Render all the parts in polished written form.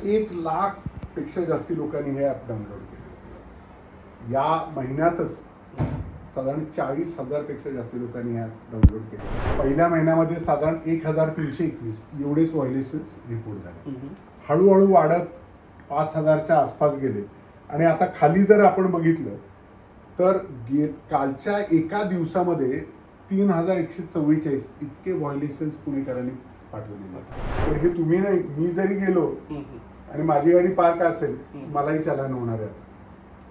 1,00,000पेक्षा जास्ती लोकांनी हे ॲप डाउनलोड केले. या महिन्यातच साधारण 40,000पेक्षा जास्ती लोकांनी हे ॲप डाउनलोड केले. पहिल्या महिन्यामध्ये साधारण 1,321 एवढेच व्हायोलेशन्स रिपोर्ट झाले. हळूहळू वाढत 5,000च्या आसपास गेले आणि आता खाली जर आपण बघितलं तर कालच्या एका दिवसामध्ये 3,144 इतके व्हायोलेशन्स पुणेकरांनी पाठवलेले. पण हे तुम्ही नाही, मी जरी गेलो आणि माझी गाडी पार्क असेल मलाही चालान होणार आहे आता,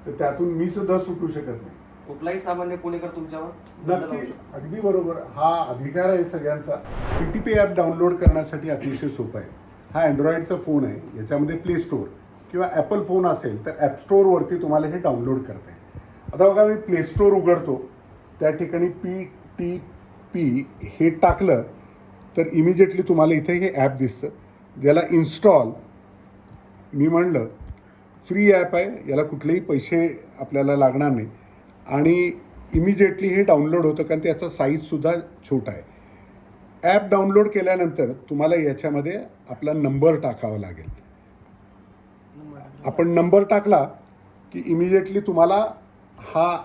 तर त्यातून मी सुद्धा सुटू शकत नाही. कुठलाही सामान्य पुणेकर तुमच्यावर नक्की, अगदी बरोबर. हा अधिकार आहे सगळ्यांचा. PTP ॲप डाउनलोड करण्यासाठी अतिशय सोपं आहे. हा अँड्रॉइडचा फोन आहे, याच्यामध्ये प्ले स्टोअर किंवा ॲपल फोन असेल तर ॲप स्टोअरवरती तुम्हाला हे डाउनलोड करता येईल. आता बघा, मी प्ले स्टोअर उघडतो, त्या ठिकाणी PTP हे टाकलं तर इमिजिएटली तुम्हाला इथे हे ॲप दिसतं, ज्याला इन्स्टॉल मी म्हणलं. फ्री ॲप आहे, याला कुठलेही पैसे आपल्याला लागणार नाही आणि इमिजिएटली हे डाउनलोड होतं, कारण त्याचा साईजसुद्धा छोटा आहे. ॲप डाउनलोड केल्यानंतर तुम्हाला याच्यामध्ये आपला नंबर टाकावा लागेल. आपण नंबर टाकला की इमिजिएटली तुम्हाला हा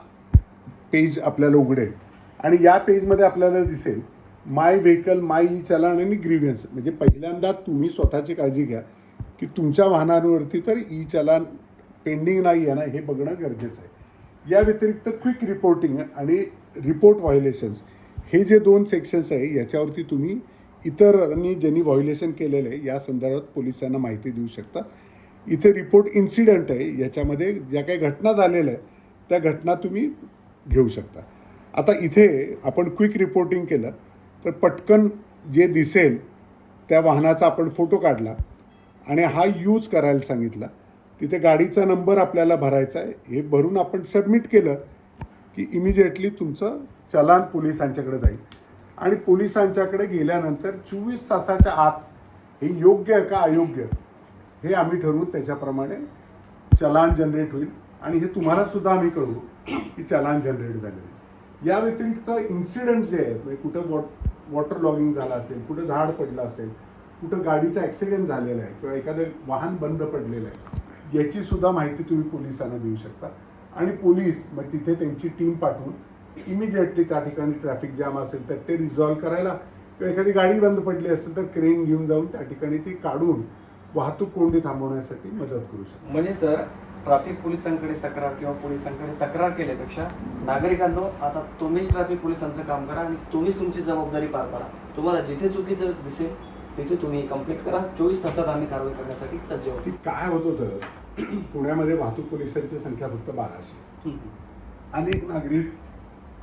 पेज आपल्याला उघडेल आणि या पेजमध्ये आपल्याला दिसेल माय व्हेकल, माय ई चलान आणि ग्रीव्हन्स. म्हणजे पहिल्यांदा तुम्ही स्वतःची काळजी घ्या की तुमच्या वाहनांवरती तर ई चलान पेंडिंग नाही आहे ना, हे बघणं गरजेचं आहे. या व्यतिरिक्त क्विक रिपोर्टिंग आणि रिपोर्ट व्हायोलेशन्स हे जे 2 सेक्शन्स आहे, याच्यावरती तुम्ही इतरांनी ज्यांनी व्हायोलेशन केलेलं आहे या संदर्भात पोलिसांना माहिती देऊ शकता. इथे रिपोर्ट इन्सिडंट आहे, याच्यामध्ये ज्या काही घटना झालेल्या आहे त्या घटना तुम्ही घेऊ शकता. आता इथे आपण क्विक रिपोर्टिंग केलं तर पटकन जे दिसेल त्या वाहनाचा आपण फोटो काढला आणि हा यूज करायला सांगितला. तिथे गाडीचा नंबर आपल्याला भरायचा आहे, हे भरून आपण सबमिट केलं की इमिजिएटली तुमचं चलान पोलिसांच्याकडे जाईल आणि पोलिसांच्याकडे गेल्यानंतर 24 तासाच्या आत हे योग्य आहे का अयोग्य हे आम्ही ठरवू, त्याच्याप्रमाणे चलान जनरेट होईल आणि हे तुम्हाला सुद्धा आम्ही कळवू की चलान जनरेट झालेलं आहे. या व्यतिरिक्त इन्सिडंट जे आहेत, म्हणजे कुठं वॉटर लॉगिंग झालं असेल, कुठं झाड पडलं असेल, कुठं गाडीचा ॲक्सिडेंट झालेला आहे किंवा एखादं वाहन बंद पडलेलं आहे, याची सुद्धा माहिती तुम्ही पोलिसांना देऊ शकता आणि पोलीस मग तिथे त्यांची टीम पाठवून इमिजिएटली त्या ठिकाणी ट्रॅफिक जॅम असेल तर ते रिझॉल्व्ह करायला किंवा एखादी गाडी बंद पडली असेल तर क्रेन घेऊन जाऊन त्या ठिकाणी ती काढून वाहतूक कोंडी थांबवण्यासाठी मदत करू शकतो. म्हणजे सर, ट्रॅफिक पोलिसांकडे तक्रार किंवा पोलिसांकडे तक्रार केल्यापेक्षा नागरिकांनो, आता तुम्हीच ट्रॅफिक पोलिसांचं काम करा आणि तुम्हीच तुमची जबाबदारी पार पाडा. तुम्हाला जिथे चुकीचं दिसेल तिथे तुम्ही कंप्लीट करा. 24 तासात आम्ही कारवाई करण्यासाठी सज्ज होतो. काय होत होतं, पुण्यामध्ये वाहतूक पोलिसांची संख्या फक्त 1200. अनेक नागरिक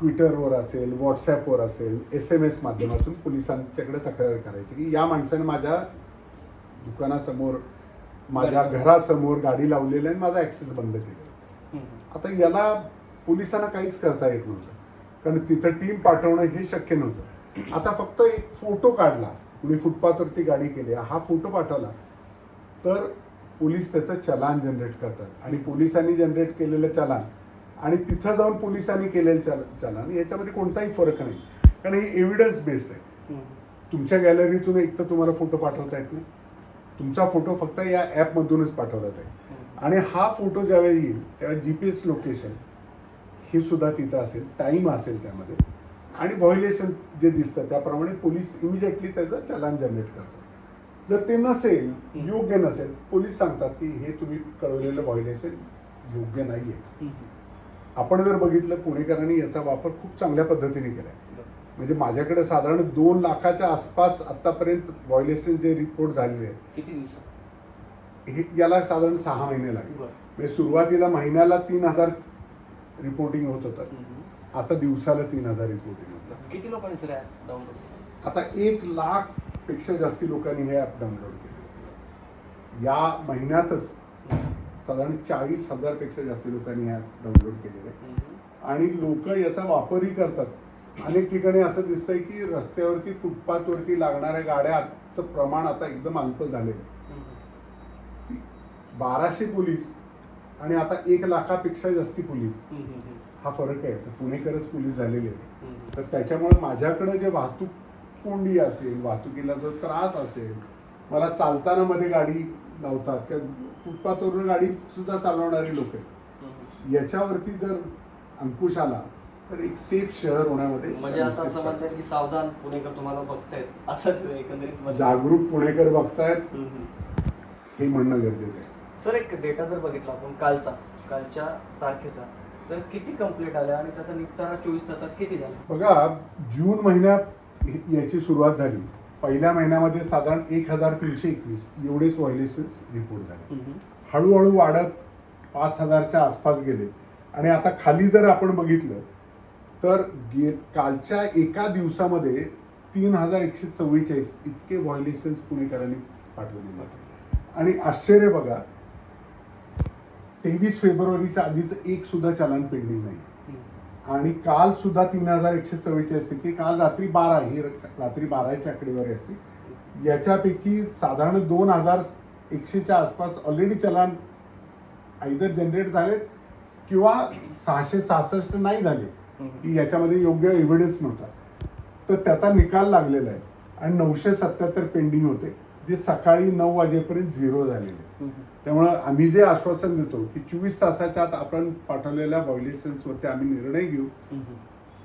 ट्विटरवर असेल, व्हॉट्सॲपवर असेल, SMS माध्यमातून पोलिसांच्याकडे तक्रार करायची की या माणसाने माझ्या दुकानासमोर, माझ्या घरासमोर गाडी लावलेली आणि माझा ॲक्सेस बंद केलेला. आता याला पोलिसांना काहीच करता येत नव्हतं, कारण तिथं टीम पाठवणं हे शक्य नव्हतं. आता फक्त एक फोटो काढला, कुणी फुटपाथवरती गाडी केली, हा फोटो पाठवला तर पोलीस त्याचं चलान जनरेट करतात आणि पोलिसांनी जनरेट केलेलं चलान आणि तिथं जाऊन पोलिसांनी केलेलं चलान याच्यामध्ये कोणताही फरक नाही, कारण हे एव्हिडन्स बेस्ड आहे. तुमच्या गॅलरीतून एक तर तुम्हाला फोटो पाठवता येत नाही, तुमचा फोटो फक्त या ॲपमधूनच पाठवला जाईल आणि हा फोटो ज्यावेळी येईल त्यावेळी GPS लोकेशन हे सुद्धा तिथं असेल, टाईम असेल त्यामध्ये आणि व्हायोलेशन जे दिसतं त्याप्रमाणे पोलीस इमिजिएटली त्याचं चलान जनरेट करतात. जर ते नसेल, योग्य नसेल, पोलीस सांगतात की हे तुम्ही कळवलेलं व्हायोलेशन योग्य नाही आहे. आपण जर बघितलं, पुणेकरांनी याचा वापर खूप चांगल्या पद्धतीने केला आहे. म्हणजे माझ्याकडे साधारण 2 लाखाच्या आसपास आत्तापर्यंत व्हायोलेशन जे रिपोर्ट झालेले आहेत. किती दिवसात? हे याला साधारण 6 महिने लागले. म्हणजे सुरुवातीला महिन्याला 3,000 रिपोर्टिंग होत होतं, आता दिवसाला 3,000 रिपोर्टिंग होतं. किती लोकांनी सर ॲप डाउनलोड? आता 1,00,000पेक्षा जास्ती लोकांनी हे ॲप डाउनलोड केले. या महिन्यातच साधारण 40,000पेक्षा जास्ती लोकांनी हे ॲप डाउनलोड केलेलं आहे आणि लोक याचा वापरही करतात. अनेक ठिकाणी असं दिसतंय की रस्त्यावरती, फुटपाथवरती लागणाऱ्या गाड्याचं प्रमाण आता एकदम अल्प झालेलं आहे. 1200 पोलीस आणि आता 1,00,000पेक्षा जास्ती पोलीस, हा फरक आहे. तर पुणेकरच पोलीस झालेले आहेत. तर त्याच्यामुळे माझ्याकडे जे वाहतूक कोंडी असेल, वाहतुकीला जो त्रास असेल, मला चालताना मध्ये गाडी लावतात किंवा फुटपाथवरून गाडी सुद्धा चालवणारी लोक आहेत, याच्यावरती जर अंकुश आला तर एक सेफ शहर होण्यामध्ये म्हणजे आता असं म्हणतात की सावधान पुणेकर तुम्हाला बघतायत, असंच एकंदरीत मत. जागरूक पुणेकर बघतायत हे म्हणणं गरजेचं आहे. सर एक डेटा जर बघितला आपण कालच्या तारखेचा, तर किती कंप्लीट आल्या आणि त्याचा निपटारा 24 तासात किती झाला? बघा, जून महिन्यात याची सुरुवात झाली. पहिल्या महिन्यामध्ये साधारण 1321 एवढेच व्हायोलेशन्स रिपोर्ट झाले. हळूहळू वाढत 5000च्या आसपास गेले आणि आता खाली जर आपण बघितलं तर कालच्या एका दिवसामध्ये 3144 इतके व्हायोलेशन्स पुणेकरांनी पाठवलेले आहेत. आणि आश्चर्य बघा, 23 फेब्रुवारीच्या आधीच एक सुद्धा चलन पेंडिंग नाही. आणि काल सुद्धा 3144 पैकी काल रात्री 12, ही रात्री 12ची आकडेवारी असते, याच्यापैकी साधारण 2100च्या आसपास ऑलरेडी चलन आयदर जनरेट झाले किंवा 666 नाही झाले, की याच्यामध्ये योग्य एव्हिडन्स नव्हता. तर त्याचा निकाल लागलेला आहे आणि 977 पेंडिंग होते, जे सकाळी 9 वाजेपर्यंत 0 झालेले. त्यामुळं आम्ही जे आश्वासन देतो की 24 तासाच्या आत आपण पाठवलेल्या व्हायोलेशन्सवरती आम्ही निर्णय घेऊ,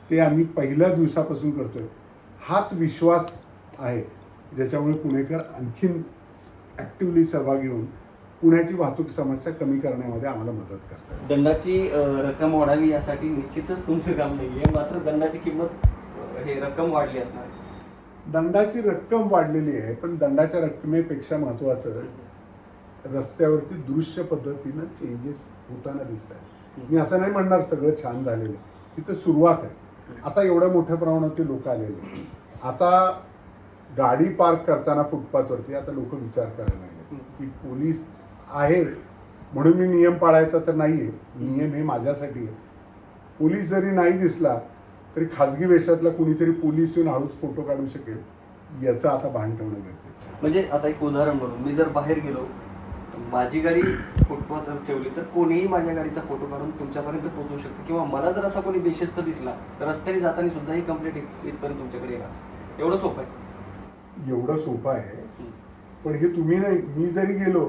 ते आम्ही पहिल्या दिवसापासून करतोय. हाच विश्वास आहे ज्याच्यामुळे पुणेकर आणखीन ऍक्टिव्हली सहभागी होऊन पुण्याची वाहतूक समस्या कमी करण्यामध्ये आम्हाला मदत करतात. दंडाची रक्कम वाढावी यासाठी निश्चितच तुमचं काम नाही आहे, मात्र दंडाची किंमत हे रक्कम वाढली असणार. दंडाची रक्कम वाढलेली आहे, पण दंडाच्या रकमेपेक्षा महत्त्वाचं रस्त्यावरती दृश्य पद्धतीनं चेंजेस होताना दिसत आहे. मी असं नाही म्हणणार सगळं छान झालेलं आहे, तिथं सुरुवात आहे. आता एवढ्या मोठ्या प्रमाणावरती लोक आलेले, आता गाडी पार्क करताना फुटपाथवरती आता लोक विचार करायला लागले की पोलीस आहे म्हणून मी नियम पाळायचा तर नाहीये, नियम हे माझ्यासाठी आहे. पोलीस जरी नाही दिसला तरी खाजगी वेशातला कुणीतरी पोलीस येऊन हळूच फोटो काढू शकेल, याचं आता भान ठेवणं गरजेचं आहे. म्हणजे आता एक उदाहरण म्हणून, मी जर बाहेर गेलो, माझी गाडी फुटपाथवर ठेवली तर कोणीही माझ्या गाडीचा फोटो काढून तुमच्यापर्यंत पोहोचू शकतो, किंवा मला जर असा कोणी बेशिस्त दिसला तर रस्त्याने जाताना सुद्धा ही कंप्लेंट इथपर्यंत तुमच्याकडे येणार. एवढं सोपं आहे. एवढं सोपं आहे, पण हे तुम्ही नाही, मी जरी गेलो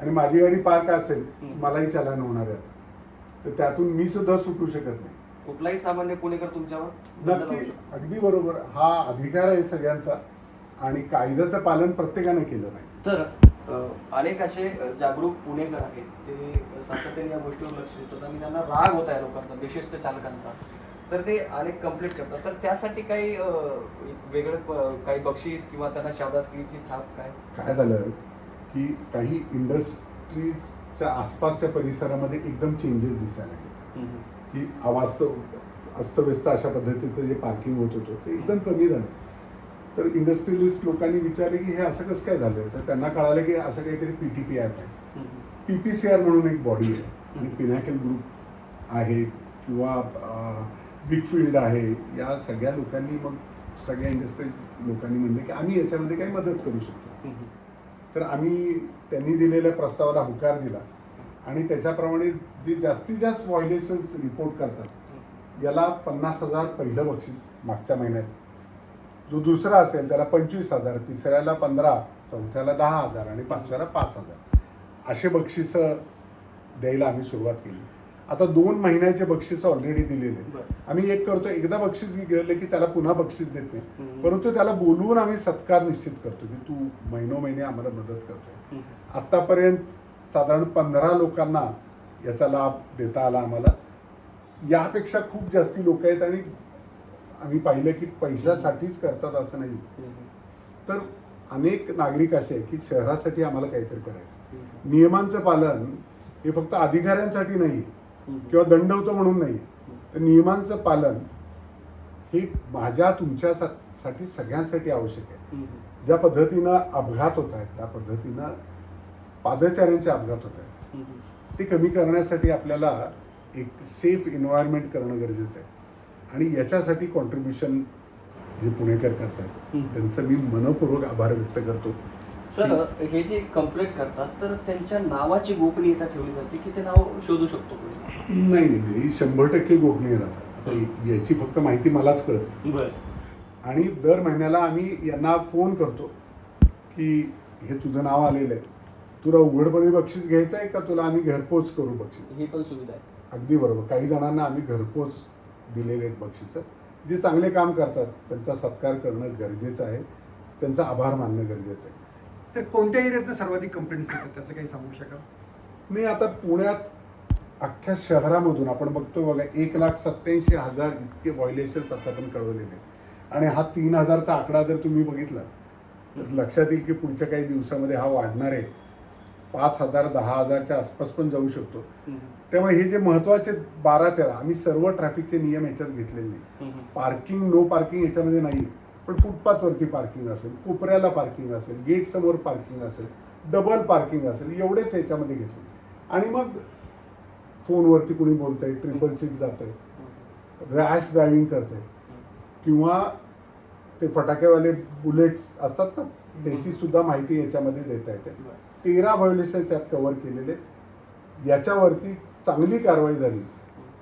आणि माझी गाडी पार्क असेल, मलाही चलन होणार आहे आता, तर त्यातून मी सुद्धा सुटू शकत नाही. कुठलाही सामान्य पुणेकर तुमच्यावर दंड लावू नक्की, शकतो. अगदी बरोबर. हा अधिकार आहे सगळ्यांचा आणि कायद्याचं पालन प्रत्येकाने केलं पाहिजे. तर अनेक असे जागरूक पुणेकर आहेत, ते सातत्याने या गोष्टीवर लक्ष देतात आणि त्यांना राग होत आहे लोकांचा, बेशिस्त चालकांचा, तर ते अनेक कंप्लेंट करतात. तर त्यासाठी काही वेगळं काही बक्षीस किंवा त्यांना शाबासकीची थाप काय झालं की काही इंडस्ट्रीजच्या आसपासच्या परिसरामध्ये एकदम चेंजेस दिसायला लागले, की अस्तव्यस्त अशा पद्धतीचं जे पार्किंग होत होतं ते एकदम कमी झालं. तर इंडस्ट्रियलिस्ट लोकांनी विचारले की हे असं कसं काय झालं, तर त्यांना कळालं की असं काहीतरी PTPI आहे, PPCR म्हणून एक बॉडी आहे, आणि पिनॅकल ग्रुप आहे किंवा विकफिल्ड आहे, या सगळ्या लोकांनी मग सगळ्या इंडस्ट्री लोकांनी म्हणले की आम्ही याच्यामध्ये काही मदत करू शकतो. तर आम्ही त्यांनी दिलेल्या प्रस्तावाला होकार दिला आणि त्याच्याप्रमाणे जे जास्तीत जास्त व्हायोलेशन्स रिपोर्ट करतात याला 50,000 पहिलं बक्षीस मागच्या महिन्यात, जो दुसरा असेल त्याला 25,000, तिसऱ्याला 15, चौथ्याला 10,000 आणि पाचव्याला 5,000 असे बक्षिसं द्यायला आम्ही सुरुवात केली. आता 2 महिन्याचे बक्षीस ऑलरेडी दिलेले. आम्ही एक करतो, एकदा बक्षीस गेले की त्याला पुन्हा बक्षीस देत नाही, परंतु त्याला बोलवून आम्ही सत्कार निश्चित करतो की तू महिनोमहिने आम्हाला मदत करतोय. आतापर्यंत साधारण 15 लोकांना याचा लाभ देता आला आम्हाला. यापेक्षा खूप जास्ती लोक आहेत आणि आम्ही पाहिलं की पैशासाठीच करतात असं नाही. तर अनेक नागरिक असे आहेत की शहरासाठी आम्हाला काहीतरी करायचं. नियमांचं पालन हे फक्त अधिकाऱ्यांसाठी नाही किंवा दंड होतो म्हणून नाही, तर नियमांचं पालन हे माझ्या तुमच्यासाठी सगळ्यांसाठी आवश्यक आहे. ज्या पद्धतीनं अपघात होत आहेत, ज्या पद्धतीनं पादचाऱ्यांचे अपघात होत आहेत, ते कमी करण्यासाठी आपल्याला एक सेफ एन्व्हायरमेंट करणं गरजेचं आहे. आणि याच्यासाठी कॉन्ट्रीब्युशन जे पुणेकर करतात त्यांचं मी मनपूर्वक आभार व्यक्त करतो. सर, हे जे कंप्लेंट करतात तर त्यांच्या नावाची गोपनीयता ठेवली जाते की ते नाव शोधू शकतो? नाही, ही 100% गोपनीय राहतात. आता याची फक्त माहिती मलाच कळते आणि दर महिन्याला आम्ही यांना फोन करतो की हे तुझं नाव आलेलं आहे, तुला उघडपणे बक्षीस घ्यायचं आहे का तुला आम्ही घरपोच करू बक्षीस? ही पण सुविधा आहे. अगदी बरोबर. काही जणांना आम्ही घरपोच दिलेले आहेत बक्षिसं. जे चांगले काम करतात त्यांचा सत्कार करणं गरजेचं आहे, त्यांचा आभार मानणं गरजेचं आहे. तर कोणत्या एरियातनं सर्वाधिक कंप्लेंट्स येतात त्याचं काही सांगू शकाल? मी आता पुण्यात अख्ख्या शहरामधून आपण बघतो बघा 1,87,000 इतके व्हायोलेशन्स आता पण कळवलेले आहेत. आणि हा 3,000चा आकडा जर तुम्ही बघितला तर लक्षात येईल की पुढच्या काही दिवसामध्ये हा वाढणार आहे. 5,000 10,000च्या आसपास पण जाऊ शकतो. त्यामुळे हे जे महत्त्वाचे 12-13 आम्ही सर्व ट्रॅफिकचे नियम याच्यात घेतलेले नाही. पार्किंग नो पार्किंग याच्यामध्ये नाही, पण फुटपाथवरती पार्किंग असेल, कोपऱ्याला पार्किंग असेल, गेटसमोर पार्किंग असेल, डबल पार्किंग असेल, एवढेच याच्यामध्ये घेतले. आणि मग फोनवरती कुणी बोलतंय, 666 जात आहे, रॅश ड्रायव्हिंग करत आहे, किंवा ते फटाकेवाले बुलेट्स असतात ना त्याची सुद्धा माहिती याच्यामध्ये देता येते. 13 व्हायोलेशन्स यात कव्हर केलेले. याच्यावरती चांगली कारवाई झाली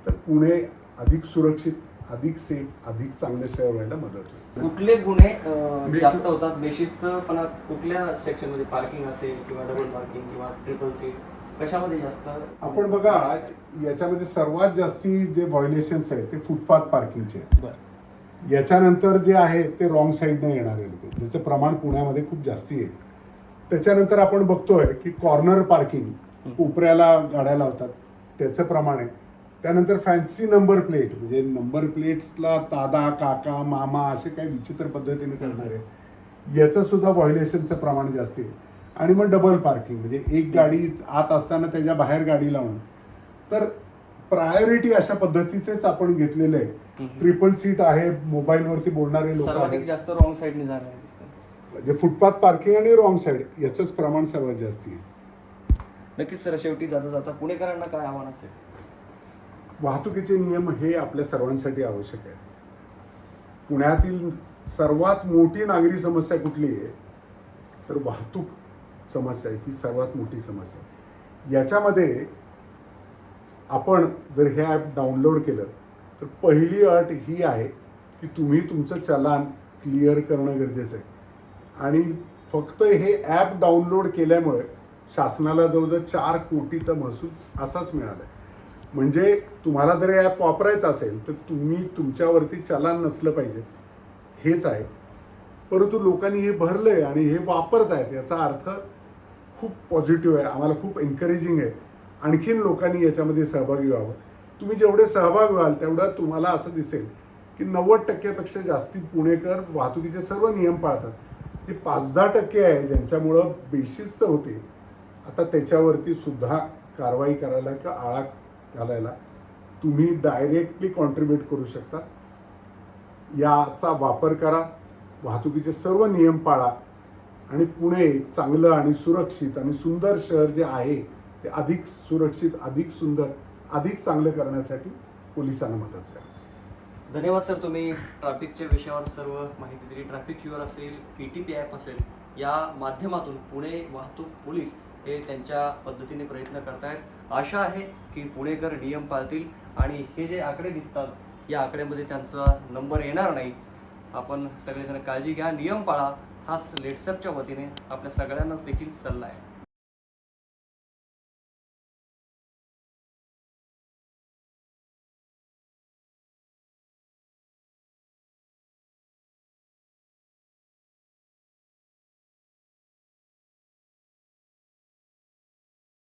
तर पुणे अधिक सुरक्षित, अधिक सेफ, अधिक चांगलं शहर व्हायला मदत होईल. कुठले गुन्हे जास्त होतात बेशिस्तपणा कुठल्या सेक्शनमध्ये? पार्किंग असेल किंवा डबल पार्किंग किंवा ट्रिपल सीट, कशामध्ये जास्त? आपण बघा याच्यामध्ये सर्वात जास्ती जे व्हायोलेशन्स आहेत ते फुटपाथ पार्किंगचे आहेत. याच्यानंतर जे आहे ते रॉंग साईडनं येणारे लोक, ज्याचं प्रमाण पुण्यामध्ये खूप जास्ती आहे. त्याच्यानंतर आपण बघतोय की कॉर्नर पार्किंग, कोपऱ्याला गाड्या लावतात, त्याचं प्रमाण आहे. त्यानंतर फॅन्सी नंबर प्लेट, म्हणजे नंबर प्लेट्सला दादा, काका, मामा असे काही विचित्र पद्धतीने करणारे, याचं सुद्धा व्हायोलेशनचं प्रमाण जास्त आहे. आणि मग डबल पार्किंग, म्हणजे एक गाडी आत असताना त्याच्या बाहेर गाडी लावणं. तर प्रायोरिटी अशा पद्धतीचेच आपण घेतलेले आहे. ट्रिपल सीट आहे, मोबाईलवरती बोलणारे लोक सर्वाधिक आहेत, जास्त रॉंग साईडने जाणार दिसतं. म्हणजे फुटपाथ पार्किंग आणि रॉंग साईड याचंच प्रमाण सर्वात जास्ती आहे. नक्कीच सर, शेवटी जाता जाता पुणेकरांना काय आव्हान असेल? वाहतुकीचे नियम हे आपल्या सर्वांसाठी आवश्यक आहे. पुण्यातील सर्वात मोठी नागरी समस्या कुठली आहे तर वाहतूक समस्या ही सर्वात मोठी समस्या आहे. याच्यामध्ये आपण जर हे ॲप डाउनलोड केलं तर पहिली अट ही आहे की तुम्ही तुमचं चलान क्लिअर करणं गरजेचं आहे. आणि फक्त हे ॲप डाउनलोड केल्यामुळे शासनाला जवळजवळ 4 कोटीचा महसूल असाच मिळाला आहे. म्हणजे तुम्हाला जर हे ॲप वापरायचं असेल तर तुम्ही तुमच्यावरती चलान नसलं पाहिजे, हेच आहे. परंतु लोकांनी हे भरलं आहे आणि हे वापरत आहेत, याचा अर्थ खूप पॉझिटिव्ह आहे, आम्हाला खूप एनकरेजिंग आहे. आणखीन लोकांनी याच्यामध्ये सहभागी व्हावं. तुम्ही जेवढे सहभागी व्हाल तेवढं तुम्हाला असं दिसेल की 90% जास्ती पुणेकर वाहतुकीचे सर्व नियम पाळतात. ते 5-10% आहे ज्यांच्यामुळं बेशिस्त होते. आता त्याच्यावरती सुद्धा कारवाई करायला किंवा आळा घालायला तुम्ही डायरेक्टली कॉन्ट्रीब्यूट करू शकता. याचा वापर करा, वाहतुकीचे सर्व नियम पाळा आणि पुणे चांगलं आणि सुरक्षित आणि सुंदर शहर जे आहे ते अधिक सुरक्षित, अधिक सुंदर, अधिक चांगलं करण्यासाठी पोलिसांना मदत करा. धन्यवाद सर, तुम्ही ट्रॅफिकच्या विषयावर सर्व माहिती दिली. ट्रॅफिक क्यूअर असेल, PTP ॲप असेल, या माध्यमातून पुणे वाहतूक पोलीस हे त्यांच्या पद्धतीने प्रयत्न करतायत. आशा आहे की पुणेकर नियम पाळतील आणि हे जे आकडे दिसतात या आकड्यामध्ये त्यांचा नंबर येणार नाही. आपण सगळेजण काळजी घ्या, नियम पाळा, हाच लेट्सअपच्या वतीने आपल्या सगळ्यांनाच देखील सल्ला आहे.